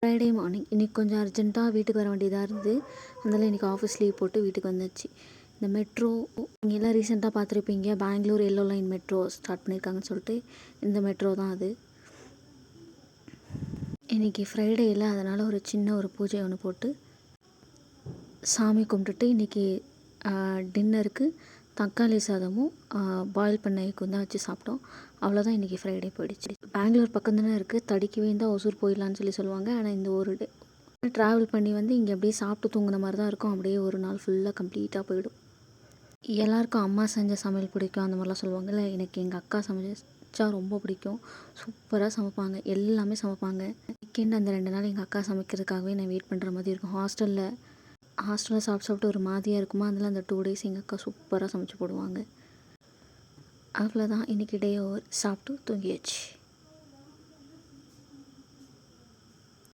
Friday morning இன்றைக்கி கொஞ்சம் அர்ஜென்ட்டாக வீட்டுக்கு வர வேண்டியதாக இருந்தது. அதனால் இன்றைக்கி ஆஃபீஸ் லீவ் போட்டு வீட்டுக்கு வந்தாச்சு. இந்த மெட்ரோ நீங்கள் எல்லாம் ரீசெண்டாக பார்த்துருப்பீங்க, Bengaluru yellow line metro start பண்ணியிருக்காங்கன்னு சொல்லிட்டு. இந்த மெட்ரோ தான் அது. இன்றைக்கி ஃப்ரைடே இல்லை, அதனால் ஒரு சின்ன ஒரு பூஜை ஒன்று போட்டு சாமி கும்பிட்டுட்டு இன்றைக்கி டின்னருக்கு தக்காளி சாதமும் பாயில் பண்ண எக்கும் தான் வச்சு சாப்பிட்டோம். அவ்வளோதான், இன்றைக்கி ஃப்ரைடே போயிடுச்சு. பெங்களூர் பக்கம் தானே இருக்குது, தடிக்கு வேந்தால் ஒசூர் போயிடலான்னு சொல்லுவாங்க. ஆனால் இந்த ஒரு டே ட்ராவல் பண்ணி வந்து இங்கே அப்படியே சாப்பிட்டு தூங்குன மாதிரி தான் இருக்கும். அப்படியே ஒரு நாள் ஃபுல்லாக கம்ப்ளீட்டாக போயிடும். எல்லாருக்கும் அம்மா செஞ்ச சமையல் பிடிக்கும் அந்த மாதிரிலாம் சொல்லுவாங்கள்ல. எனக்கு எங்கள் அக்கா சமைச்சா ரொம்ப பிடிக்கும். சூப்பராக சமைப்பாங்க, எல்லாமே சமைப்பாங்க. வீக்கெண்ட் அந்த 2 நாள் எங்கள் அக்கா சமைக்கிறதுக்காகவே நான் வெயிட் பண்ணுற மாதிரி இருக்கும். ஹாஸ்டலில் சாப்பிட்டு ஒரு மாதிரியாக இருக்குமா, அதில் அந்த 2 டேஸ் எங்கள் அக்கா சூப்பராக சமைச்சு போடுவாங்க. அவ்வளோதான், இன்றைக்கி டே ஓவர். சாப்பிட்டு தூங்கியாச்சு.